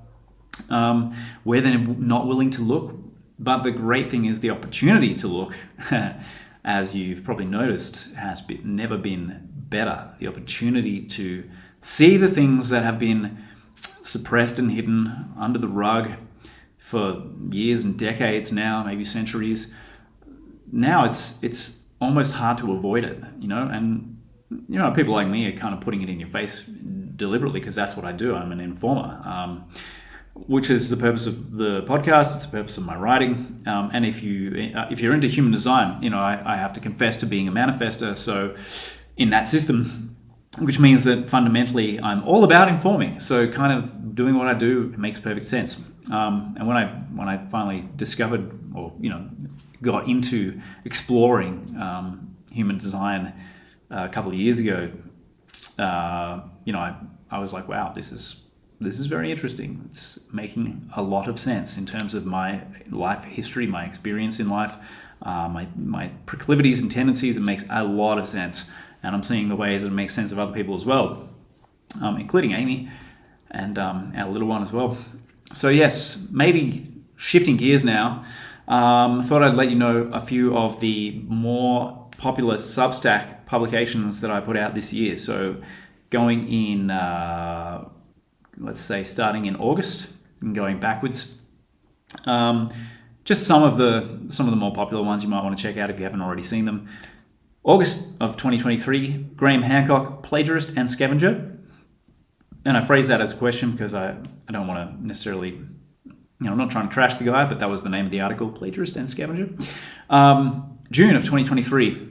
where they're not willing to look. But the great thing is the opportunity to look, as you've probably noticed, has never been better. The opportunity to see the things that have been suppressed and hidden under the rug for years and decades now, maybe centuries. Now it's almost hard to avoid it, and people like me are kind of putting it in your face deliberately, because that's what I do. I'm an informer, which is the purpose of the podcast. It's the purpose of my writing. And if you're into human design, I have to confess to being a manifester. So in that system, which means that fundamentally I'm all about informing. So kind of doing what I do makes perfect sense. And when I finally discovered, or got into exploring human design a couple of years ago, I was like, wow, this is very interesting. It's making a lot of sense in terms of my life history, my experience in life, my proclivities and tendencies. It makes a lot of sense. And I'm seeing the ways that it makes sense of other people as well, including Amy and our little one as well. So yes, maybe shifting gears now, thought I'd let you know a few of the more popular Substack publications that I put out this year. So going in, let's say starting in August and going backwards. Just some of the more popular ones you might want to check out if you haven't already seen them. August of 2023, Graham Hancock, plagiarist and scavenger. And I phrase that as a question because I don't want to necessarily, I'm not trying to trash the guy, but that was the name of the article, plagiarist and scavenger. June of 2023,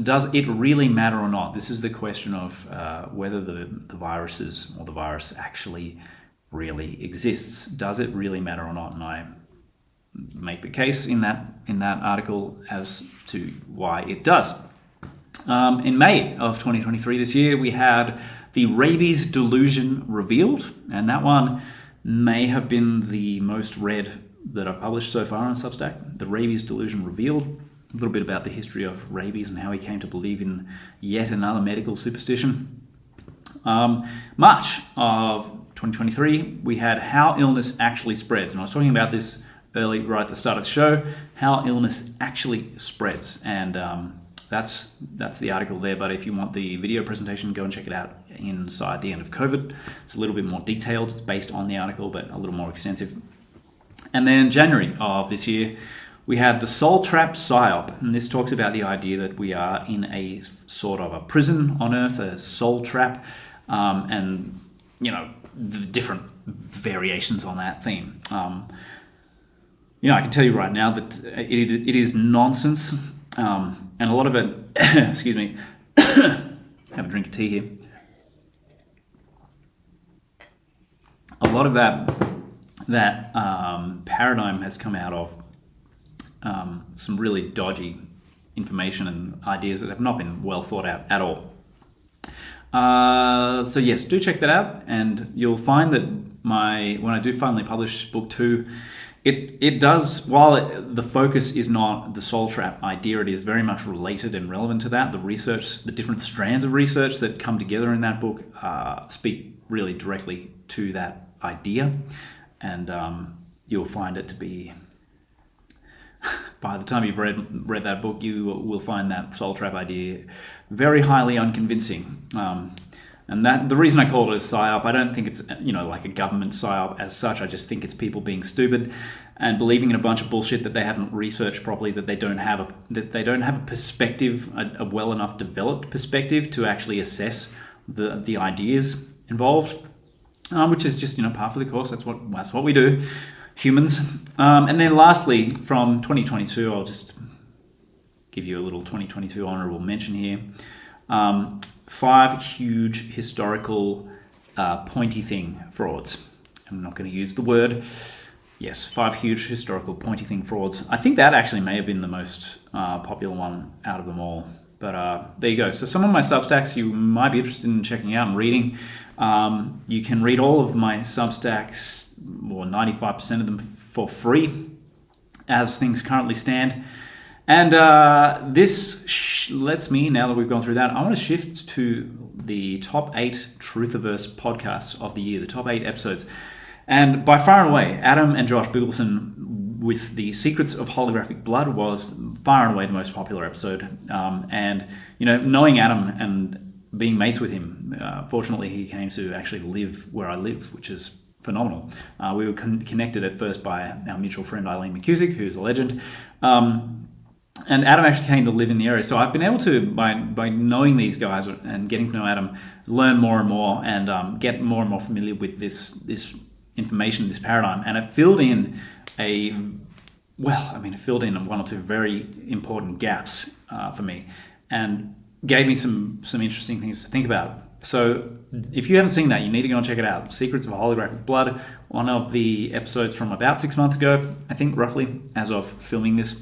does it really matter or not? This is the question of whether the viruses or the virus actually really exists. Does it really matter or not? And I make the case in that article as to why it does. In May of 2023 this year, we had the rabies delusion revealed, and that one may have been the most read that I've published so far on Substack. The rabies delusion revealed, a little bit about the history of rabies and how he came to believe in yet another medical superstition. March of 2023, we had how illness actually spreads, and I was talking about this early, right at the start of the show, how illness actually spreads. And that's the article there. But if you want the video presentation, go and check it out inside the End of COVID. It's a little bit more detailed. It's based on the article, but a little more extensive. And then January of this year, we had the Soul Trap PSYOP. And this talks about the idea that we are in a sort of a prison on Earth, a soul trap, and, the different variations on that theme. I can tell you right now that it is nonsense, and a lot of it, excuse me, have a drink of tea here. A lot of that paradigm has come out of some really dodgy information and ideas that have not been well thought out at all. So yes, do check that out, and you'll find that when I do finally publish book 2, it does, while the focus is not the soul trap idea, it is very much related and relevant to that. The research, the different strands of research that come together in that book speak really directly to that idea, and you'll find it to be, by the time you've read that book, you will find that soul trap idea very highly unconvincing. And that the reason I call it a PSYOP, I don't think it's like a government PSYOP as such. I just think it's people being stupid and believing in a bunch of bullshit that they haven't researched properly, that they don't have a perspective, a well enough developed perspective to actually assess the ideas involved, which is just par for the course. That's what we do, humans. And then lastly, from 2022, I'll just give you a little 2022 honorable mention here. 5 huge historical pointy thing frauds. I'm not going to use the word. Yes, 5 huge historical pointy thing frauds. I think that actually may have been the most popular one out of them all. But there you go. So some of my Substacks you might be interested in checking out and reading. You can read all of my Substacks, or 95% of them, for free as things currently stand. And this lets me, now that we've gone through that, I want to shift to the top 8 Truthiverse podcasts of the year, the top 8 episodes. And by far and away, Adam and Josh Bigelson with the Secrets of Holographic Blood was far and away the most popular episode. And, knowing Adam and being mates with him, fortunately he came to actually live where I live, which is phenomenal. We were connected at first by our mutual friend Eileen McCusick, who's a legend. And Adam actually came to live in the area. So I've been able to, by knowing these guys and getting to know Adam, learn more and more and get more and more familiar with this information, this paradigm. And it filled in one or two very important gaps for me. And gave me some interesting things to think about. So if you haven't seen that, you need to go and check it out. Secrets of Holy Wrapup Blood, one of the episodes from about 6 months ago, I think, roughly, as of filming this.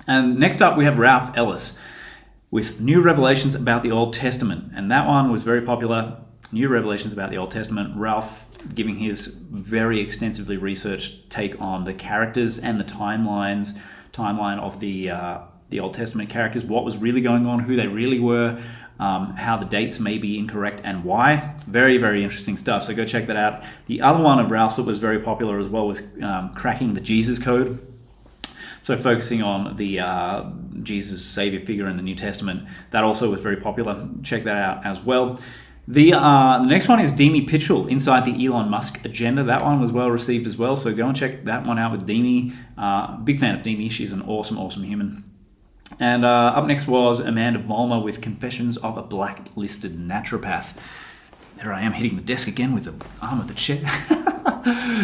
And next up, we have Ralph Ellis with New Revelations about the Old Testament. And that one was very popular. New Revelations about the Old Testament. Ralph giving his very extensively researched take on the characters and the timeline of the Old Testament characters, what was really going on, who they really were, how the dates may be incorrect and why. Very, very interesting stuff. So go check that out. The other one of Ralph's that was very popular as well was Cracking the Jesus Code. So focusing on the Jesus Savior figure in the New Testament. That also was very popular. Check that out as well. The next one is Demi Pitchell, Inside the Elon Musk Agenda. That one was well received as well. So go and check that one out with Demi. Big fan of Demi. She's an awesome, awesome human. And up next was Amanda Vollmer with Confessions of a Blacklisted Naturopath. There I am hitting the desk again with the arm of the chair.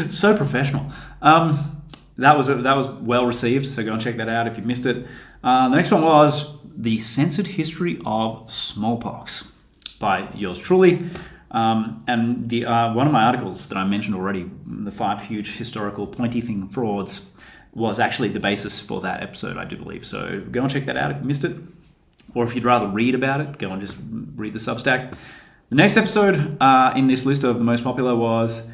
So professional. That was well received, so go and check that out if you missed it. The next one was The Censored History of Smallpox by yours truly. And the one of my articles that I mentioned already, the 5 huge historical pointy-thing frauds, was actually the basis for that episode, I do believe. So go and check that out if you missed it. Or if you'd rather read about it, go and just read the Substack. The next episode in this list of the most popular was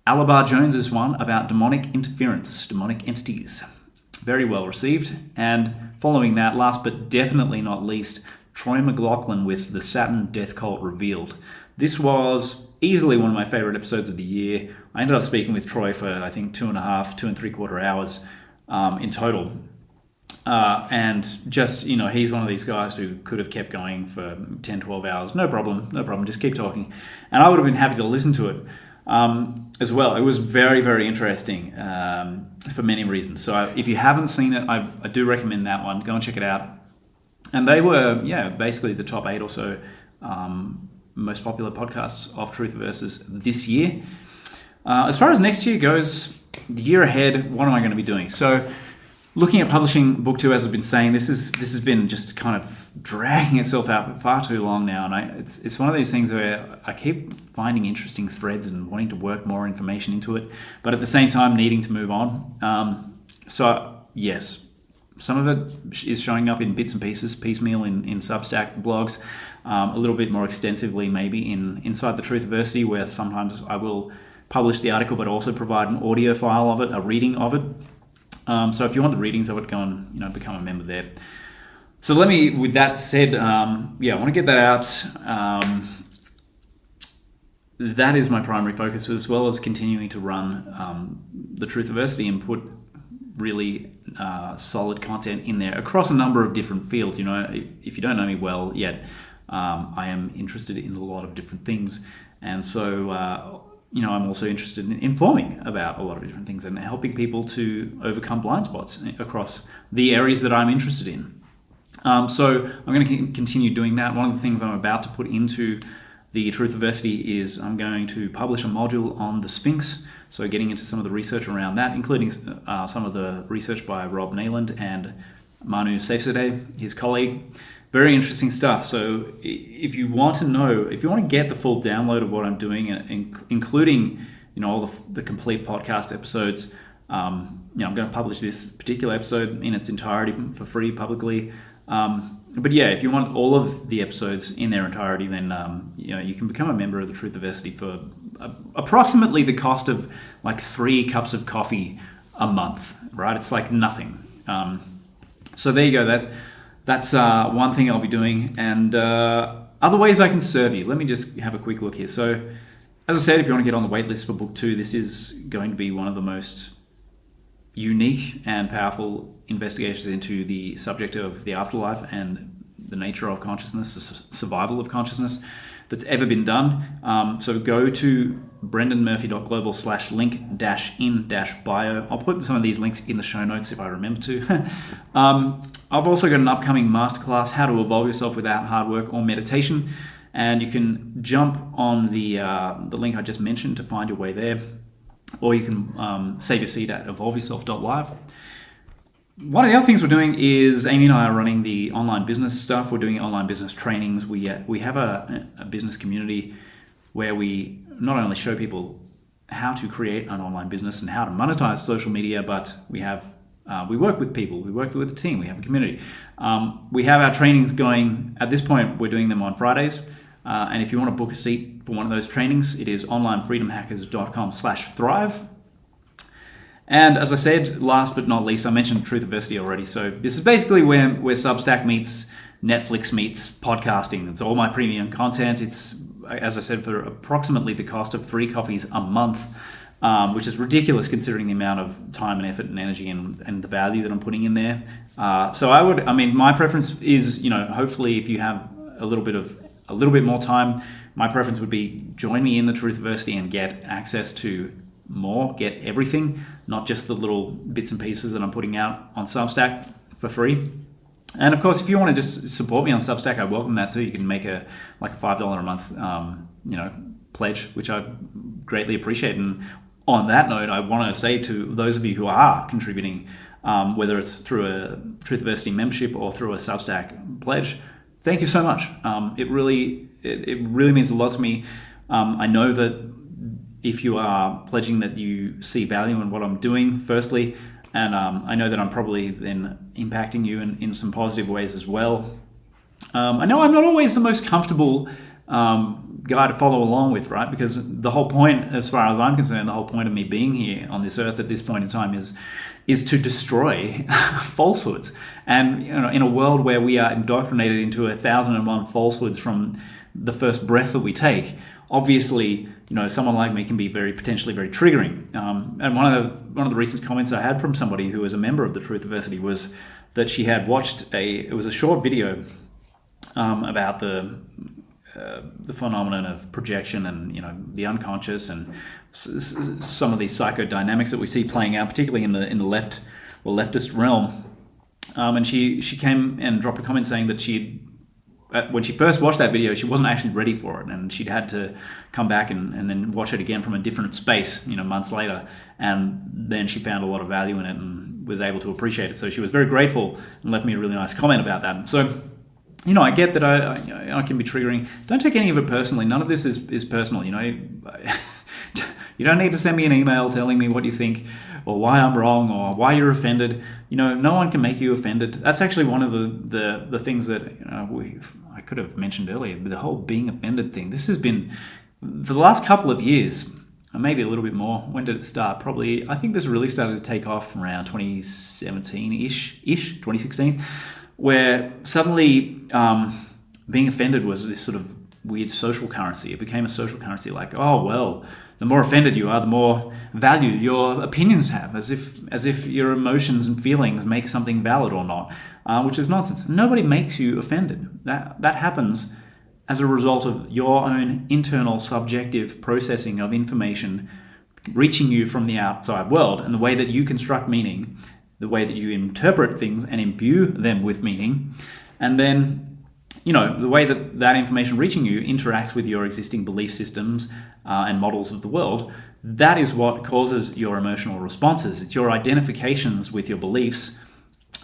Alabar Jones's one about demonic interference, demonic entities. Very well received. And following that, last but definitely not least, Troy McLaughlin with The Saturn Death Cult Revealed. This was easily one of my favorite episodes of the year. I ended up speaking with Troy for, I think, 2.5 hours in total. And just, he's one of these guys who could have kept going for 10, 12 hours. No problem, just keep talking. And I would have been happy to listen to it as well. It was very, very interesting for many reasons. So if you haven't seen it, I do recommend that one. Go and check it out. And they were, basically the top 8 or so most popular podcasts of Truthiverse this year. As far as next year goes, the year ahead, what am I going to be doing? So looking at publishing book 2, as I've been saying, this has been just kind of dragging itself out for far too long now. And it's one of these things where I keep finding interesting threads and wanting to work more information into it, but at the same time needing to move on. So yes, some of it is showing up in bits and pieces, piecemeal in Substack blogs, a little bit more extensively maybe inside the Truthiversity, where sometimes I will publish the article but also provide an audio file of it, a reading of it. So if you want the readings of it, go and become a member there. So with that said, I want to get that out. That is my primary focus, as well as continuing to run the Truthiversity and put really solid content in there across a number of different fields. If you don't know me well yet, I am interested in a lot of different things, and so I'm also interested in informing about a lot of different things and helping people to overcome blind spots across the areas that I'm interested in. So I'm going to continue doing that. One of the things I'm about to put into the Truthiversity is I'm going to publish a module on the Sphinx. So getting into some of the research around that, including some of the research by Rob Nayland and Manu Safzadeh, his colleague. Very interesting stuff. So if you want to get the full download of what I'm doing, including all the complete podcast episodes, I'm going to publish this particular episode in its entirety for free publicly. But if you want all of the episodes in their entirety, then you can become a member of the Truthiversity for approximately the cost of like 3 cups of coffee a month. Right? It's like nothing. So there you go. That's one thing I'll be doing, and other ways I can serve you. Let me just have a quick look here. So, as I said, if you want to get on the wait list for book 2, this is going to be one of the most unique and powerful investigations into the subject of the afterlife and the nature of consciousness, the survival of consciousness that's ever been done. So go to brendanmurphy.global/link-in-bio. I'll put some of these links in the show notes if I remember to. I've also got an upcoming masterclass, How to Evolve Yourself Without Hard Work or Meditation. And you can jump on the link I just mentioned to find your way there. Or you can save your seat at evolveyourself.live. One of the other things we're doing is Amy and I are running the online business stuff. We're doing online business trainings. We have a business community where we not only show people how to create an online business and how to monetize social media, but we work with people, we work with a team, we have a community. We have our trainings going. At this point, we're doing them on Fridays. And if you want to book a seat for one of those trainings, it is onlinefreedomhackers.com/thrive. And as I said, last but not least, I mentioned Truthiverse already. So this is basically where Substack meets Netflix meets podcasting. It's all my premium content. It's, as I said, for approximately the cost of 3 coffees a month, which is ridiculous considering the amount of time and effort and energy and the value that I'm putting in there. My preference is, hopefully if you have a little bit more time, my preference would be join me in the Truthiverse and get access to more, get everything, not just the little bits and pieces that I'm putting out on Substack for free. And of course, if you want to just support me on Substack, I welcome that too. You can make a $5 a month, pledge, which I greatly appreciate. And on that note, I want to say to those of you who are contributing, whether it's through a Truthiverse membership or through a Substack pledge, thank you so much. It really means a lot to me. I know that if you are pledging that you see value in what I'm doing, firstly, and I know that I'm probably then impacting you in some positive ways as well. I know I'm not always the most comfortable guy to follow along with, right? Because the whole point, as far as I'm concerned, the whole point of me being here on this earth at this point in time is to destroy falsehoods. And in a world where we are indoctrinated into 1,001 falsehoods from the first breath that we take, obviously, someone like me can be potentially very triggering. And one of the recent comments I had from somebody who was a member of the Truthiverse was that she had watched it was a short video about the phenomenon of projection and the unconscious and some of these psychodynamics that we see playing out, particularly in the left or leftist realm. And she came and dropped a comment saying that when she first watched that video, she wasn't actually ready for it, and she'd had to come back and then watch it again from a different space, months later, and then she found a lot of value in it and was able to appreciate it. So she was very grateful and left me a really nice comment about that. So, I get that I can be triggering. Don't take any of it personally. None of this is personal. You don't need to send me an email telling me what you think or why I'm wrong or why you're offended. No one can make you offended. That's actually one of the things that I could have mentioned earlier. The whole being offended thing. This has been, for the last couple of years, or maybe a little bit more. When did it start? Probably, I think this really started to take off around 2017-ish, 2016, where suddenly being offended was this sort of weird social currency. It became a social currency, like, oh, well, the more offended you are, the more value your opinions have, as if your emotions and feelings make something valid or not, which is nonsense. Nobody makes you offended. That happens as a result of your own internal subjective processing of information reaching you from the outside world, and the way that you construct meaning, the way that you interpret things and imbue them with meaning, and then the way that information reaching you interacts with your existing belief systems and models of the world. That is what causes your emotional responses. It's your identifications with your beliefs,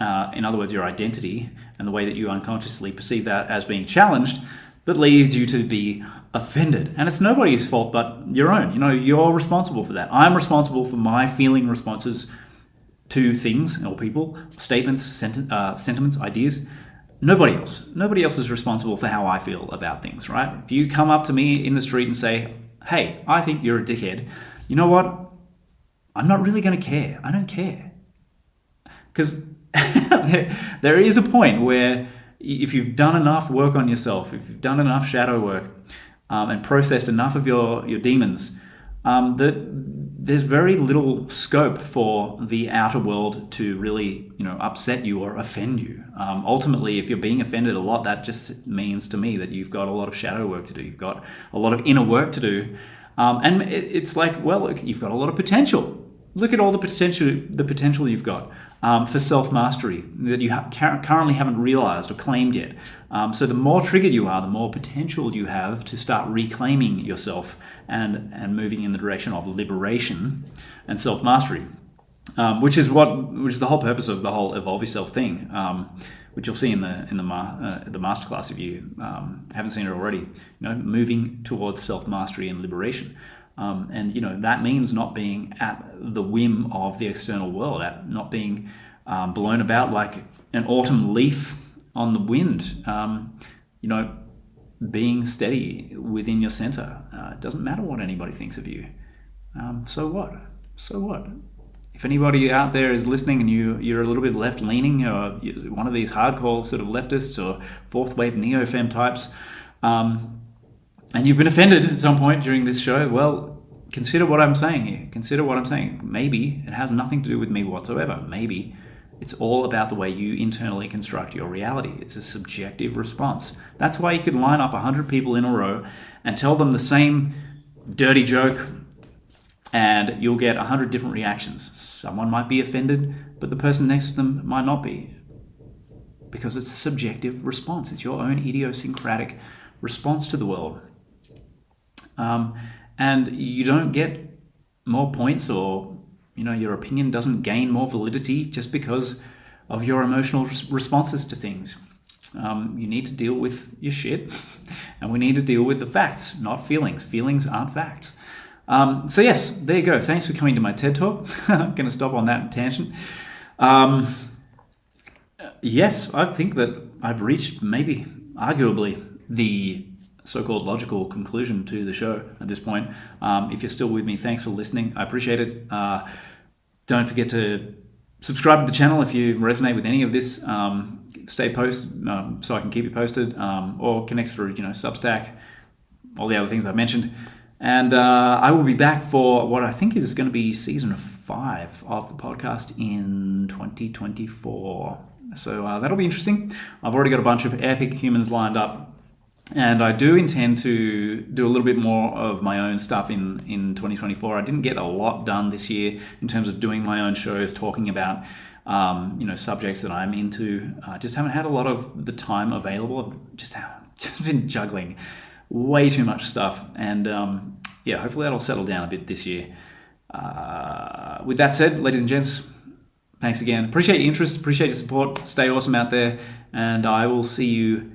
in other words, your identity, and the way that you unconsciously perceive that as being challenged, that leads you to be offended. And it's nobody's fault but your own. You're responsible for that. I'm responsible for my feeling responses to things or people, statements, sentiments, ideas. Nobody else is responsible for how I feel about things, right? If you come up to me in the street and say, hey, I think you're a dickhead, you know what? I'm not really going to care. I don't care. Because there is a point where if you've done enough work on yourself, if you've done enough shadow work and processed enough of your demons, that there's very little scope for the outer world to really, upset you or offend you. Ultimately, if you're being offended a lot, that just means to me that you've got a lot of shadow work to do. You've got a lot of inner work to do. And it's like, well, look, you've got a lot of potential. Look at all the potential you've got for self-mastery that you currently haven't realized or claimed yet. So the more triggered you are, the more potential you have to start reclaiming yourself and moving in the direction of liberation and self-mastery. which is the whole purpose of the whole evolve yourself thing, which you'll see in the masterclass if you haven't seen it already. Moving towards self-mastery and liberation, and that means not being at the whim of the external world, at not being blown about like an autumn leaf on the wind. Being steady within your center. It doesn't matter what anybody thinks of you. So what? If anybody out there is listening and you're a little bit left-leaning, or you're one of these hardcore sort of leftists or fourth-wave neo-fem types, and you've been offended at some point during this show, well, consider what I'm saying here. Consider what I'm saying. Maybe it has nothing to do with me whatsoever. Maybe it's all about the way you internally construct your reality. It's a subjective response. That's why you could line up 100 people in a row and tell them the same dirty joke, and you'll get 100 different reactions. Someone might be offended, but the person next to them might not be. Because it's a subjective response. It's your own idiosyncratic response to the world. And you don't get more points, or your opinion doesn't gain more validity just because of your emotional responses to things. You need to deal with your shit, and we need to deal with the facts, not feelings. Feelings aren't facts. So yes, there you go. Thanks for coming to my TED Talk. I'm going to stop on that tangent. Yes, I think that I've reached maybe, arguably, the so-called logical conclusion to the show at this point. If you're still with me, thanks for listening. I appreciate it. Don't forget to subscribe to the channel if you resonate with any of this. Stay posted so I can keep you posted, or connect through Substack, all the other things I've mentioned. And I will be back for what I think is going to be season 5 of the podcast in 2024. So that'll be interesting. I've already got a bunch of epic humans lined up, and I do intend to do a little bit more of my own stuff in 2024. I didn't get a lot done this year in terms of doing my own shows, talking about subjects that I'm into. I just haven't had a lot of the time available. I've just been juggling way too much stuff, and hopefully that'll settle down a bit this year. With that said, ladies and gents, thanks again. Appreciate your interest, appreciate your support. Stay awesome out there, and I will see you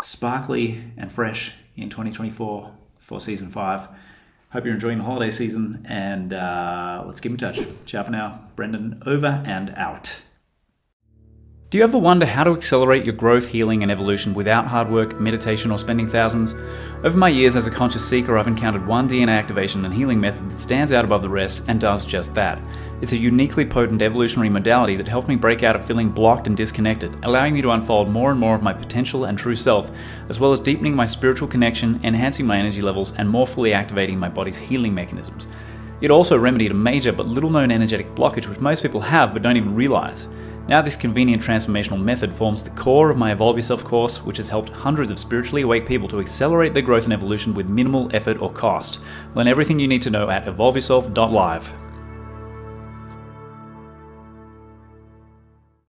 sparkly and fresh in 2024 for season 5. Hope you're enjoying the holiday season, and let's keep in touch. Ciao for now. Brendan over and out. Do you ever wonder how to accelerate your growth, healing, and evolution without hard work, meditation, or spending thousands? Over my years as a conscious seeker, I've encountered one DNA activation and healing method that stands out above the rest and does just that. It's a uniquely potent evolutionary modality that helped me break out of feeling blocked and disconnected, allowing me to unfold more and more of my potential and true self, as well as deepening my spiritual connection, enhancing my energy levels, and more fully activating my body's healing mechanisms. It also remedied a major but little-known energetic blockage which most people have but don't even realize. Now this convenient transformational method forms the core of my Evolve Yourself course, which has helped hundreds of spiritually awake people to accelerate their growth and evolution with minimal effort or cost. Learn everything you need to know at evolveyourself.live.